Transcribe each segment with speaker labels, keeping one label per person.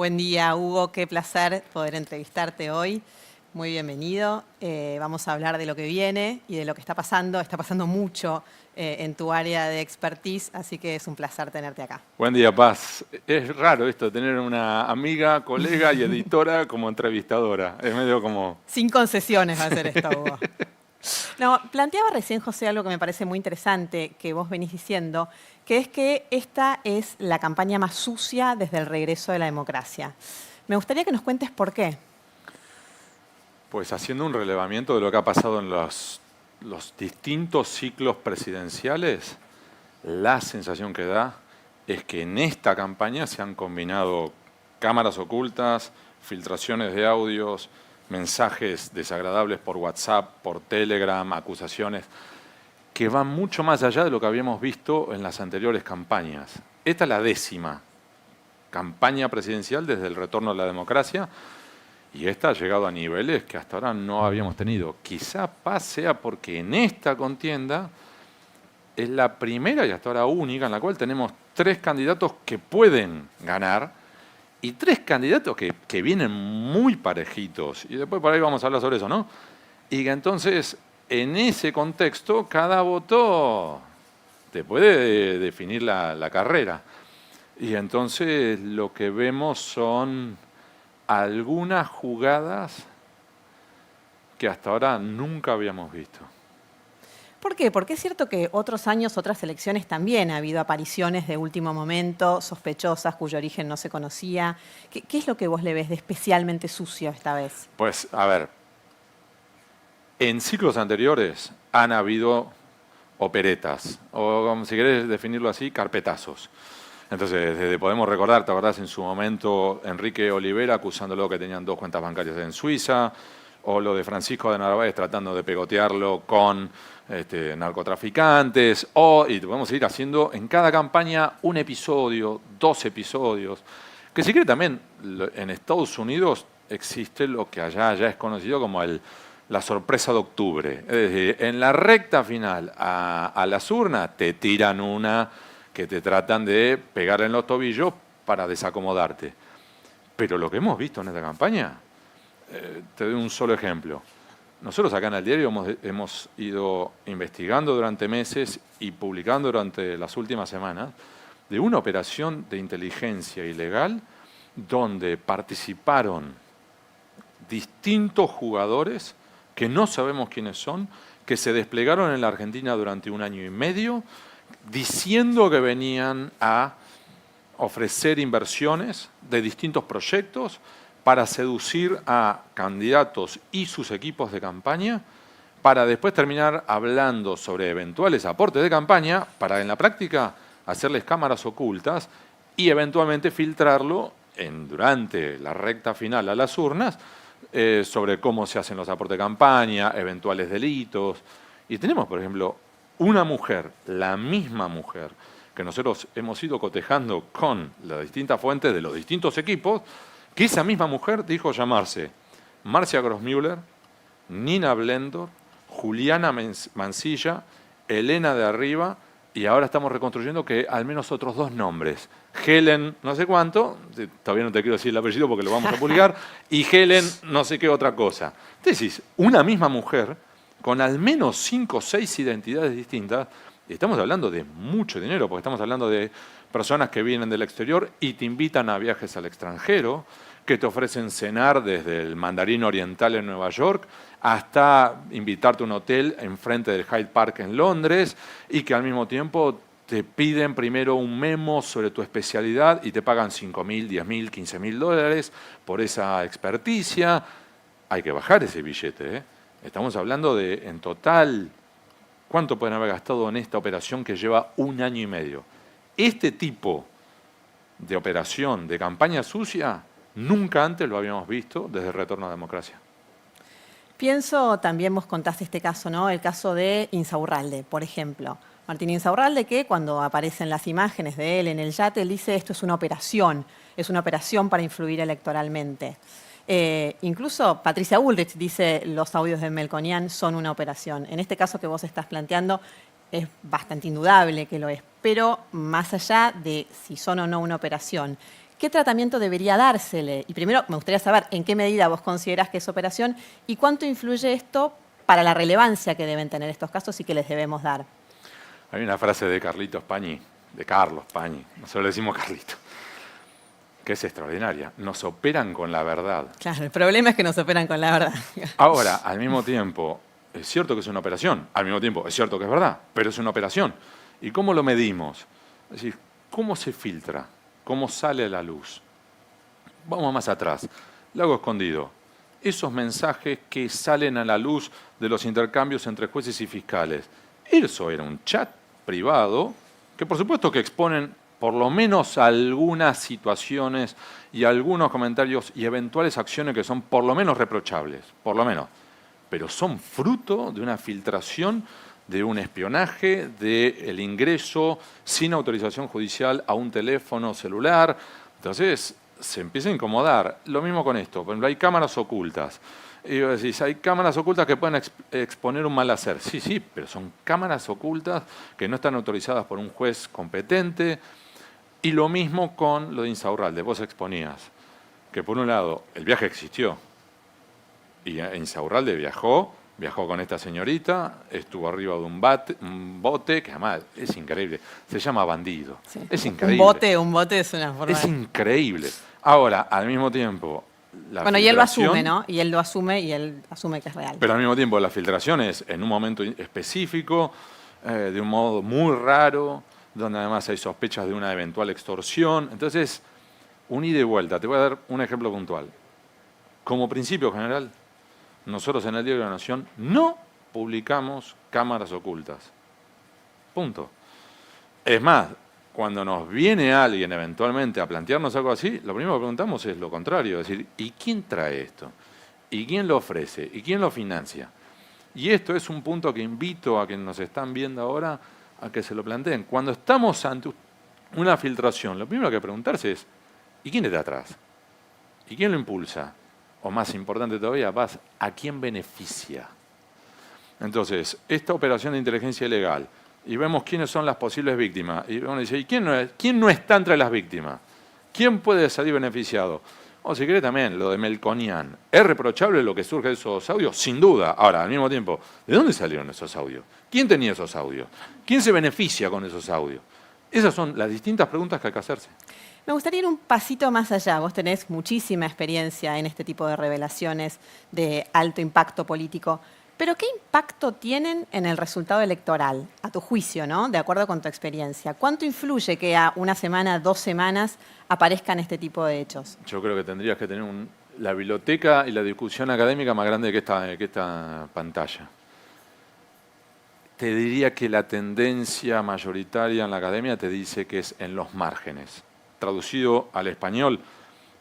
Speaker 1: Buen día, Hugo. Qué placer poder entrevistarte hoy. Muy bienvenido. Vamos a hablar de lo que viene y de lo que está pasando. Está pasando mucho en tu área de expertise, así que es un placer tenerte acá.
Speaker 2: Buen día, Paz. Es raro esto, tener una amiga, colega y editora como entrevistadora. Es medio como...
Speaker 1: Sin concesiones va a ser esto, Hugo. No, planteaba recién, José, algo que me parece muy interesante que vos venís diciendo, que es que esta es la campaña más sucia desde el regreso de la democracia. Me gustaría que nos cuentes por qué.
Speaker 2: Pues haciendo un relevamiento de lo que ha pasado en los distintos ciclos presidenciales, la sensación que da es que en esta campaña se han combinado cámaras ocultas, filtraciones de audios, mensajes desagradables por WhatsApp, por Telegram, acusaciones, que van mucho más allá de lo que habíamos visto en las anteriores campañas. Esta es la 10ª campaña presidencial desde el retorno a la democracia y esta ha llegado a niveles que hasta ahora no habíamos tenido. Quizá sea porque en esta contienda es la primera y hasta ahora única en la cual tenemos 3 candidatos que pueden ganar y 3 candidatos que vienen muy parejitos. Y después por ahí vamos a hablar sobre eso, ¿no? Y que entonces, en ese contexto, cada voto te puede definir la carrera. Y entonces lo que vemos son algunas jugadas que hasta ahora nunca habíamos visto.
Speaker 1: ¿Por qué? Porque es cierto que otros años, otras elecciones también ha habido apariciones de último momento, sospechosas, cuyo origen no se conocía. ¿Qué es lo que vos le ves de especialmente sucio esta vez?
Speaker 2: Pues, a ver, en ciclos anteriores han habido operetas, o si querés definirlo así, carpetazos. Entonces, podemos recordar, ¿te acordás en su momento Enrique Olivera acusándolo que tenían 2 cuentas bancarias en Suiza? O lo de Francisco de Narváez tratando de pegotearlo con narcotraficantes, y podemos seguir haciendo en cada campaña un episodio, 2 episodios, que si quiere también en Estados Unidos existe lo que allá ya es conocido como la sorpresa de octubre. Es decir, en la recta final a las urnas te tiran una que te tratan de pegar en los tobillos para desacomodarte. Pero lo que hemos visto en esta campaña, te doy un solo ejemplo. Nosotros acá en el diario hemos ido investigando durante meses y publicando durante las últimas semanas de una operación de inteligencia ilegal donde participaron distintos jugadores que no sabemos quiénes son, que se desplegaron en la Argentina durante 1 año y medio, diciendo que venían a ofrecer inversiones de distintos proyectos para seducir a candidatos y sus equipos de campaña, para después terminar hablando sobre eventuales aportes de campaña, para en la práctica hacerles cámaras ocultas y eventualmente filtrarlo durante la recta final a las urnas sobre cómo se hacen los aportes de campaña, eventuales delitos. Y tenemos, por ejemplo, una mujer, la misma mujer, que nosotros hemos ido cotejando con las distintas fuentes de los distintos equipos, que esa misma mujer dijo llamarse Marcia Grossmüller, Nina Blendor, Juliana Mansilla, Elena de Arriba, y ahora estamos reconstruyendo que al menos otros 2 nombres. Helen no sé cuánto, todavía no te quiero decir el apellido porque lo vamos a publicar, y Helen no sé qué otra cosa. Entonces, una misma mujer con al menos 5 o 6 identidades distintas, y estamos hablando de mucho dinero, porque estamos hablando de personas que vienen del exterior y te invitan a viajes al extranjero, que te ofrecen cenar desde el Mandarín Oriental en Nueva York hasta invitarte a un hotel enfrente del Hyde Park en Londres y que al mismo tiempo te piden primero un memo sobre tu especialidad y te pagan $5.000, $10.000, $15.000 por esa experticia. Hay que bajar ese billete, ¿eh? Estamos hablando de, en total, ¿cuánto pueden haber gastado en esta operación que lleva 1 año y medio? Este tipo de operación, de campaña sucia, nunca antes lo habíamos visto desde el retorno a la democracia.
Speaker 1: Pienso, también vos contaste este caso, ¿no? El caso de Insaurralde, por ejemplo. Martín Insaurralde, que cuando aparecen las imágenes de él en el yate, él dice esto es una operación para influir electoralmente. Incluso Patricia Bullrich dice los audios de Melconian son una operación. En este caso que vos estás planteando es bastante indudable que lo es, pero más allá de si son o no una operación, ¿qué tratamiento debería dársele? Y primero me gustaría saber en qué medida vos considerás que es operación y cuánto influye esto para la relevancia que deben tener estos casos y que les debemos dar.
Speaker 2: Hay una frase de Carlitos Pañi, de Carlos Pañi, nosotros le decimos Carlito, que es extraordinaria. Nos operan con la verdad.
Speaker 1: Claro, el problema es que nos operan con la verdad.
Speaker 2: Ahora, al mismo tiempo, es cierto que es una operación, al mismo tiempo, es cierto que es verdad, pero es una operación. ¿Y cómo lo medimos? Es decir, ¿cómo se filtra? ¿Cómo sale a la luz? Vamos más atrás. Lago Escondido. Esos mensajes que salen a la luz de los intercambios entre jueces y fiscales. Eso era un chat privado que por supuesto que exponen por lo menos algunas situaciones y algunos comentarios y eventuales acciones que son por lo menos reprochables, por lo menos. Pero son fruto de una filtración, de un espionaje, del ingreso sin autorización judicial a un teléfono celular. Entonces se empieza a incomodar. Lo mismo con esto. Por ejemplo, hay cámaras ocultas. Y vos decís, hay cámaras ocultas que pueden exponer un mal hacer. Sí, sí, pero son cámaras ocultas que no están autorizadas por un juez competente. Y lo mismo con lo de Insaurralde. Vos exponías que, por un lado, el viaje existió. Y Insaurralde viajó con esta señorita, estuvo arriba de un bote, que además es increíble. Se llama Bandido.
Speaker 1: Sí.
Speaker 2: Es increíble.
Speaker 1: Un bote es una forma...
Speaker 2: Es increíble. Ahora, al mismo tiempo...
Speaker 1: Bueno, y él lo asume, ¿no? Y él lo asume y él asume que es real.
Speaker 2: Pero al mismo tiempo la filtración es en un momento específico, de un modo muy raro, donde además hay sospechas de una eventual extorsión. Entonces, un ida y vuelta. Te voy a dar un ejemplo puntual. Como principio general, nosotros en el Diario de la Nación no publicamos cámaras ocultas. Punto. Es más, cuando nos viene alguien eventualmente a plantearnos algo así, lo primero que preguntamos es lo contrario, es decir, ¿y quién trae esto? ¿Y quién lo ofrece? ¿Y quién lo financia? Y esto es un punto que invito a quienes nos están viendo ahora a que se lo planteen. Cuando estamos ante una filtración, lo primero que hay que preguntarse es, ¿y quién está atrás? ¿Y quién lo impulsa? O más importante todavía, ¿a quién beneficia? Entonces, esta operación de inteligencia ilegal, y vemos quiénes son las posibles víctimas. Y uno dice, ¿y quién no está entre las víctimas? ¿Quién puede salir beneficiado? O si quiere también, lo de Melconian. ¿Es reprochable lo que surge de esos audios? Sin duda. Ahora, al mismo tiempo, ¿de dónde salieron esos audios? ¿Quién tenía esos audios? ¿Quién se beneficia con esos audios? Esas son las distintas preguntas que hay que hacerse.
Speaker 1: Me gustaría ir un pasito más allá. Vos tenés muchísima experiencia en este tipo de revelaciones de alto impacto político. Pero ¿qué impacto tienen en el resultado electoral, a tu juicio, ¿no? De acuerdo con tu experiencia? ¿Cuánto influye que a una semana, 2 semanas aparezcan este tipo de hechos?
Speaker 2: Yo creo que tendrías que tener la biblioteca y la discusión académica más grande que esta pantalla. Te diría que la tendencia mayoritaria en la academia te dice que es en los márgenes. Traducido al español,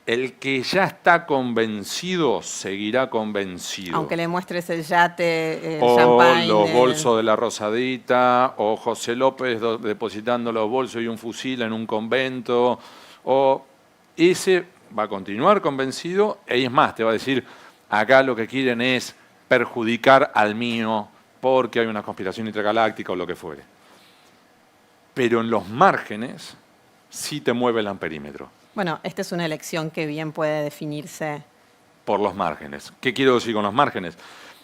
Speaker 2: el que ya está convencido seguirá convencido.
Speaker 1: Aunque le muestres el yate, el
Speaker 2: o
Speaker 1: champagne.
Speaker 2: los bolsos de la Rosadita, o José López depositando los bolsos y un fusil en un convento, o ese va a continuar convencido, y es más, te va a decir, acá lo que quieren es perjudicar al mío porque hay una conspiración intergaláctica o lo que fuere. Pero en los márgenes sí te mueve el amperímetro.
Speaker 1: Bueno, esta es una elección que bien puede definirse.
Speaker 2: Por los márgenes. ¿Qué quiero decir con los márgenes?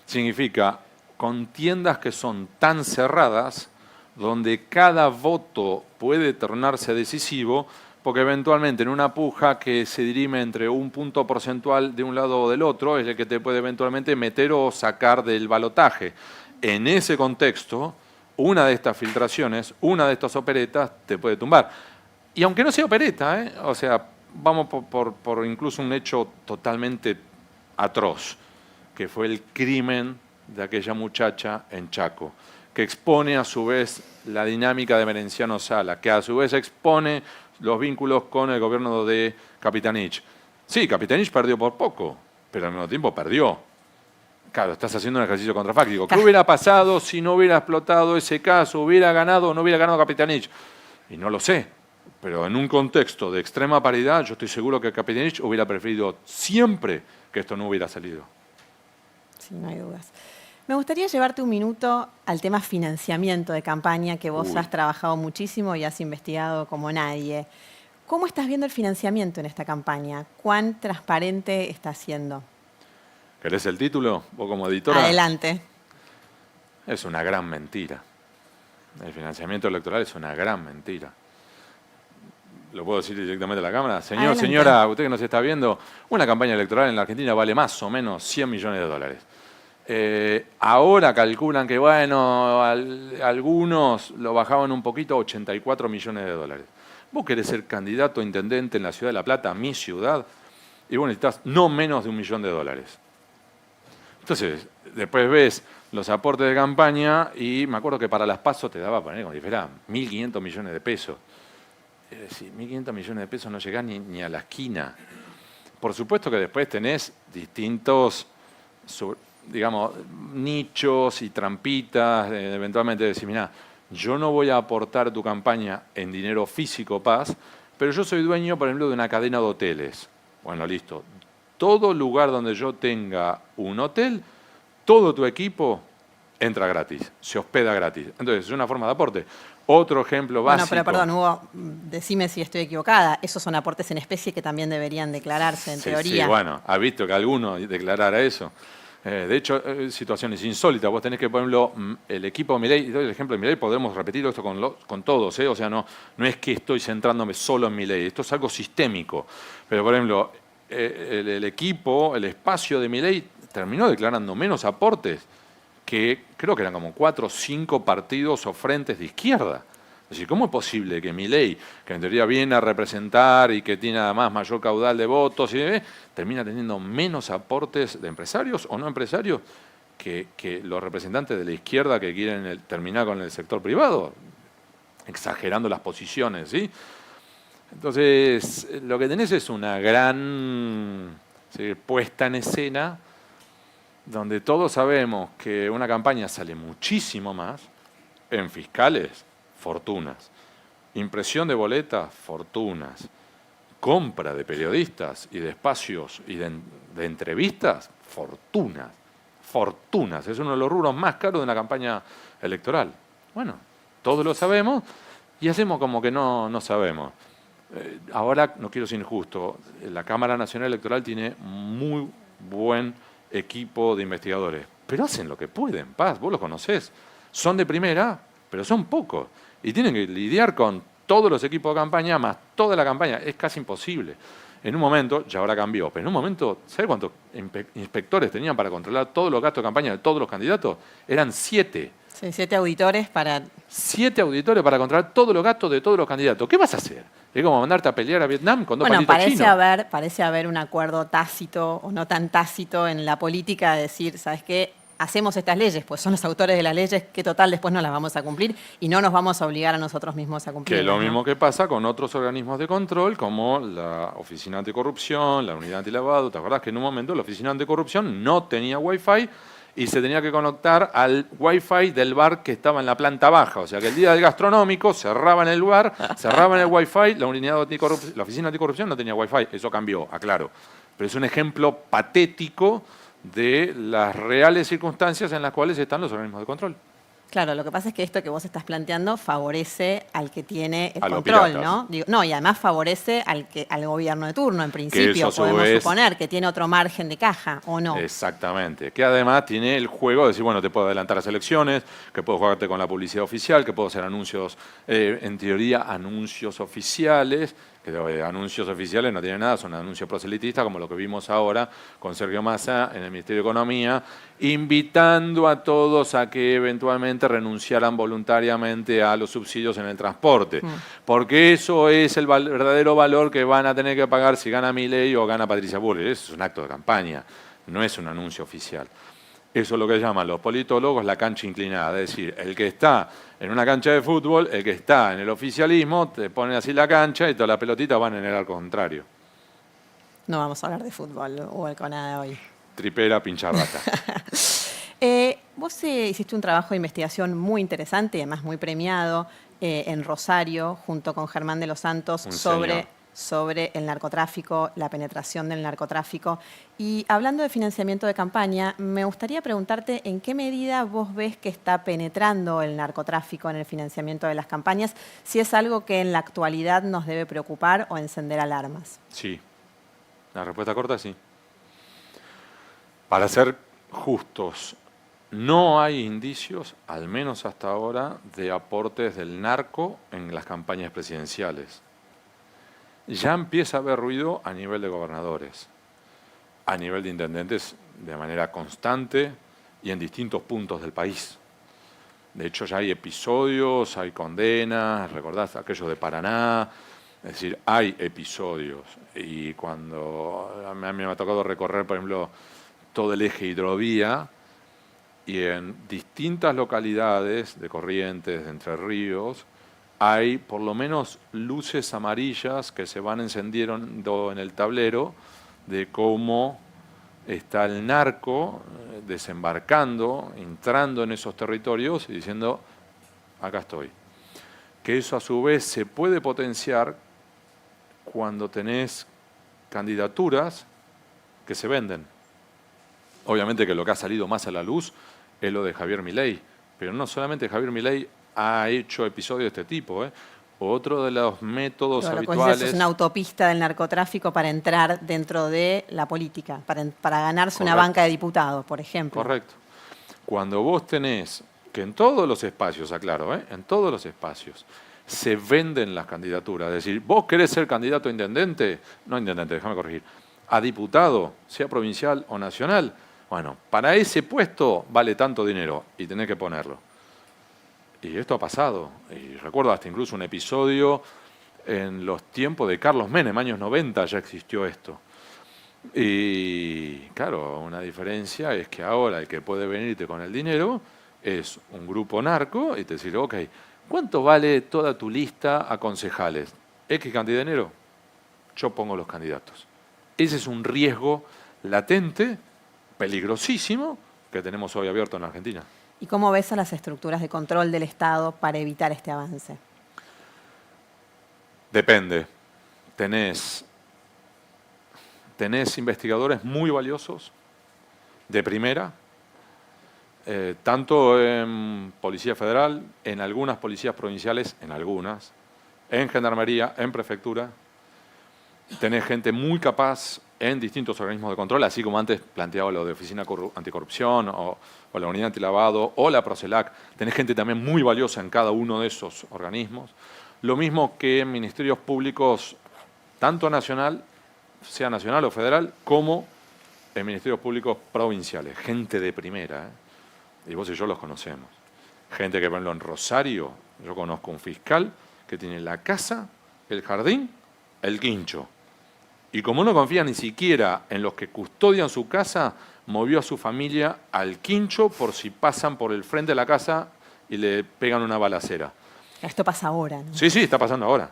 Speaker 2: Significa contiendas que son tan cerradas, donde cada voto puede tornarse decisivo, porque eventualmente en una puja que se dirime entre un punto porcentual de un lado o del otro, es el que te puede eventualmente meter o sacar del balotaje. En ese contexto, una de estas filtraciones, una de estas operetas, te puede tumbar. Y aunque no sea opereta, o sea, vamos por incluso un hecho totalmente atroz, que fue el crimen de aquella muchacha en Chaco, que expone a su vez la dinámica de Merenciano Sala, que a su vez expone los vínculos con el gobierno de Capitanich. Sí, Capitanich perdió por poco, pero al mismo tiempo perdió. Claro, estás haciendo un ejercicio contrafáctico. ¿Qué hubiera pasado si no hubiera explotado ese caso? ¿Hubiera ganado o no hubiera ganado Capitanich? Y no lo sé. Pero en un contexto de extrema paridad, yo estoy seguro que Capitanich hubiera preferido siempre que esto no hubiera salido.
Speaker 1: Sí, no hay dudas. Me gustaría llevarte un minuto al tema financiamiento de campaña, que vos has trabajado muchísimo y has investigado como nadie. ¿Cómo estás viendo el financiamiento en esta campaña? ¿Cuán transparente está siendo?
Speaker 2: ¿Querés el título? Vos como editora.
Speaker 1: Adelante.
Speaker 2: Es una gran mentira. El financiamiento electoral es una gran mentira. ¿Lo puedo decir directamente a la cámara? Señor,
Speaker 1: Adelante.
Speaker 2: señora, usted que nos está viendo, una campaña electoral en la Argentina vale más o menos 100 millones de dólares. Ahora calculan que, bueno, algunos lo bajaban un poquito a 84 millones de dólares. Vos querés ser candidato a intendente en la ciudad de La Plata, mi ciudad, y vos necesitas no menos de $1 millón. Entonces, después ves los aportes de campaña y me acuerdo que para las PASO te daba, poner como diferente, 1.500 millones de pesos. Es decir, 1.500 millones de pesos no llegás ni a la esquina. Por supuesto que después tenés distintos, digamos, nichos y trampitas, eventualmente decir, mirá, yo no voy a aportar tu campaña en dinero físico, Paz, pero yo soy dueño, por ejemplo, de una cadena de hoteles. Bueno, listo. Todo lugar donde yo tenga un hotel, todo tu equipo entra gratis, se hospeda gratis. Entonces, es una forma de aporte. Otro ejemplo básico.
Speaker 1: Bueno, pero perdón, Hugo, decime si estoy equivocada. Esos son aportes en especie que también deberían declararse, en teoría.
Speaker 2: Sí, bueno, ha visto que alguno declarara eso. De hecho, situaciones insólitas. Vos tenés que, por ejemplo, el equipo de Milei, y doy el ejemplo de Milei, podemos repetir esto con todos, ¿eh? O sea, no es que estoy centrándome solo en Milei, esto es algo sistémico. Pero, por ejemplo, el equipo, el espacio de Milei terminó declarando menos aportes que creo que eran como 4 o 5 partidos o frentes de izquierda. Es decir, ¿cómo es posible que Milei, que en teoría viene a representar y que tiene además mayor caudal de votos, termina teniendo menos aportes de empresarios o no empresarios que los representantes de la izquierda que quieren terminar con el sector privado? Exagerando las posiciones, ¿sí? Entonces, lo que tenés es una gran puesta en escena donde todos sabemos que una campaña sale muchísimo más en fiscales, fortunas, impresión de boletas, fortunas, compra de periodistas y de espacios y de entrevistas, fortunas, fortunas. Es uno de los rubros más caros de una campaña electoral. Bueno, todos lo sabemos y hacemos como que no sabemos. Ahora, no quiero ser injusto, la Cámara Nacional Electoral tiene muy buen equipo de investigadores, pero hacen lo que pueden, Paz, vos los conocés. Son de primera, pero son pocos. Y tienen que lidiar con todos los equipos de campaña, más toda la campaña. Es casi imposible. En un momento, ya ahora cambió, pero en un momento, ¿sabes cuántos inspectores tenían para controlar todos los gastos de campaña de todos los candidatos? Eran 7.
Speaker 1: Sí, 7 auditores para...
Speaker 2: 7 auditores para controlar todos los gastos de todos los candidatos. ¿Qué vas a hacer? ¿Es como mandarte a pelear a Vietnam con 2 palitos chinos?
Speaker 1: Parece haber un acuerdo tácito o no tan tácito en la política de decir, ¿sabes qué? Hacemos estas leyes, pues son los autores de las leyes que total después no las vamos a cumplir y no nos vamos a obligar a nosotros mismos a cumplir.
Speaker 2: Que lo mismo que pasa con otros organismos de control como la Oficina Anticorrupción, la Unidad Antilavado. ¿Te acordás que en un momento la Oficina Anticorrupción no tenía Wi-Fi y se tenía que conectar al Wi-Fi del bar que estaba en la planta baja? O sea que el día del gastronómico cerraban el bar, cerraban el Wi-Fi, la Oficina Anticorrupción no tenía Wi-Fi. Eso cambió, aclaro. Pero es un ejemplo patético de las reales circunstancias en las cuales están los organismos de control.
Speaker 1: Claro, lo que pasa es que esto que vos estás planteando favorece al que tiene el
Speaker 2: a
Speaker 1: control, ¿no? No, y además favorece al gobierno de turno, en principio, podemos suponer que tiene otro margen de caja, ¿o no?
Speaker 2: Exactamente, que además tiene el juego de decir, bueno, te puedo adelantar las elecciones, que puedo jugarte con la publicidad oficial, que puedo hacer anuncios, en teoría, anuncios oficiales, que de anuncios oficiales no tienen nada, son anuncios proselitistas, como lo que vimos ahora con Sergio Massa en el Ministerio de Economía, invitando a todos a que eventualmente renunciaran voluntariamente a los subsidios en el transporte, porque eso es el verdadero valor que van a tener que pagar si gana Milei o gana Patricia Bullrich. Eso es un acto de campaña, no es un anuncio oficial. Eso es lo que llaman los politólogos la cancha inclinada, es decir, el que está en una cancha de fútbol, el que está en el oficialismo, te ponen así la cancha y todas las pelotitas van en el arco contrario.
Speaker 1: No vamos a hablar de fútbol o con nada hoy.
Speaker 2: Tripera, pincharrata.
Speaker 1: Vos hiciste un trabajo de investigación muy interesante y además muy premiado en Rosario, junto con Germán de los Santos, sobre sobre el narcotráfico, la penetración del narcotráfico. Y hablando de financiamiento de campaña, me gustaría preguntarte en qué medida vos ves que está penetrando el narcotráfico en el financiamiento de las campañas, si es algo que en la actualidad nos debe preocupar o encender alarmas.
Speaker 2: Sí. La respuesta corta es sí. Para ser justos, no hay indicios, al menos hasta ahora, de aportes del narco en las campañas presidenciales. Ya empieza a haber ruido a nivel de gobernadores, a nivel de intendentes de manera constante y en distintos puntos del país. De hecho, ya hay episodios, hay condenas, recordás aquello de Paraná, es decir, hay episodios. Y cuando a mí me ha tocado recorrer, por ejemplo, todo el eje hidrovía, y en distintas localidades de Corrientes, de Entre Ríos, hay por lo menos luces amarillas que se van encendiendo en el tablero de cómo está el narco desembarcando, entrando en esos territorios y diciendo, acá estoy. Que eso a su vez se puede potenciar cuando tenés candidaturas que se venden. Obviamente que lo que ha salido más a la luz es lo de Javier Milei, pero no solamente Javier Milei ha hecho episodios de este tipo. Otro de los métodos habituales...
Speaker 1: Es una autopista del narcotráfico para entrar dentro de la política, para ganarse una banca de diputados, por ejemplo.
Speaker 2: Correcto. Cuando vos tenés, que en todos los espacios, aclaro, en todos los espacios, se venden las candidaturas. Es decir, vos querés ser candidato a intendente, no intendente, déjame corregir, a diputado, sea provincial o nacional. Bueno, para ese puesto vale tanto dinero y tenés que ponerlo. Y esto ha pasado. Y recuerdo hasta incluso un episodio en los tiempos de Carlos Menem, años 90 ya existió esto. Y claro, una diferencia es que ahora el que puede venirte con el dinero es un grupo narco y te dice, ok, ¿cuánto vale toda tu lista a concejales? ¿X cantidad de dinero? Yo pongo los candidatos. Ese es un riesgo latente, peligrosísimo, que tenemos hoy abierto en la Argentina.
Speaker 1: ¿Y cómo ves a las estructuras de control del Estado para evitar este avance?
Speaker 2: Depende. Tenés investigadores muy valiosos, de primera, tanto en Policía Federal, en algunas policías provinciales, en Gendarmería, en Prefectura. Tenés gente muy capaz en distintos organismos de control, así como antes planteaba lo de Oficina Anticorrupción o la Unidad Antilavado o la Procelac. Tenés gente también muy valiosa en cada uno de esos organismos. Lo mismo que en ministerios públicos, tanto nacional, sea nacional o federal, como en ministerios públicos provinciales. Gente de primera, y vos y yo los conocemos. Gente que, por ejemplo, en Rosario, yo conozco un fiscal que tiene la casa, el jardín, el quincho. Y como no confía ni siquiera en los que custodian su casa, movió a su familia al quincho por si pasan por el frente de la casa y le pegan una balacera.
Speaker 1: Esto pasa ahora, ¿no?
Speaker 2: Sí, está pasando ahora.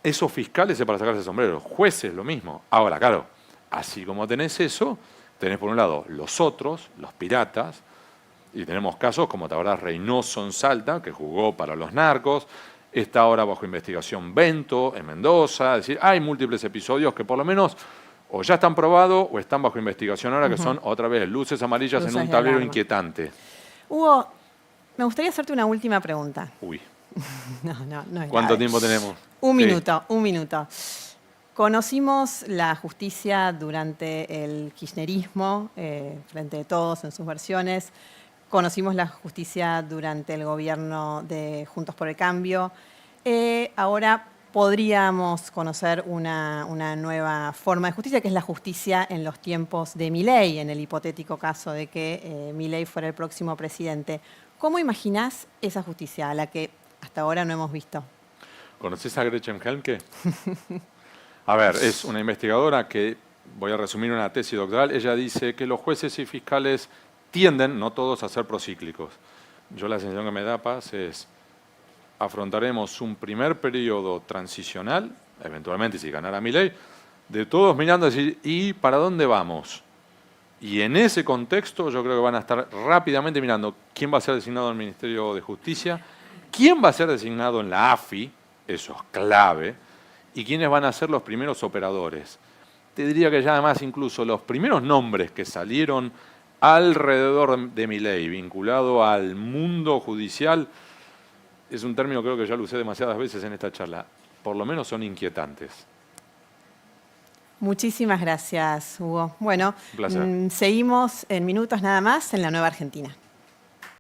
Speaker 2: Esos fiscales es para sacarse el sombrero. Jueces, lo mismo. Ahora, claro, así como tenés eso, tenés por un lado los otros, los piratas, y tenemos casos como te habrás Reynoso en Salta, que jugó para los narcos. Está ahora bajo investigación Bento, en Mendoza. Es decir, hay múltiples episodios que por lo menos o ya están probados o están bajo investigación ahora, que son otra vez luces amarillas en un tablero inquietante.
Speaker 1: Hugo, me gustaría hacerte una última pregunta.
Speaker 2: Uy.
Speaker 1: No es
Speaker 2: ¿Cuánto
Speaker 1: grave.
Speaker 2: tiempo tenemos?
Speaker 1: Un minuto. Conocimos la justicia durante el kirchnerismo, frente de todos en sus versiones. Conocimos la justicia durante el gobierno de Juntos por el Cambio. Ahora podríamos conocer una nueva forma de justicia, que es la justicia en los tiempos de Milei, en el hipotético caso de que Milei fuera el próximo presidente. ¿Cómo imaginás esa justicia a la que hasta ahora no hemos visto?
Speaker 2: ¿Conoces a Gretchen Helmke? A ver, es una investigadora que, voy a resumir una tesis doctoral, ella dice que los jueces y fiscales tienden, no todos, a ser procíclicos. Yo la sensación que me da, Paz, es afrontaremos un primer periodo transicional, eventualmente si ganara Milei, de todos mirando y decir, ¿y para dónde vamos? Y en ese contexto yo creo que van a estar rápidamente mirando quién va a ser designado en el Ministerio de Justicia, quién va a ser designado en la AFI, eso es clave, y quiénes van a ser los primeros operadores. Te diría que ya además incluso los primeros nombres que salieron alrededor de Milei, vinculado al mundo judicial, es un término creo que ya lo usé demasiadas veces en esta charla, por lo menos son inquietantes.
Speaker 1: Muchísimas gracias, Hugo. Bueno,
Speaker 2: Un placer.
Speaker 1: seguimos en minutos nada más en La Nueva Argentina.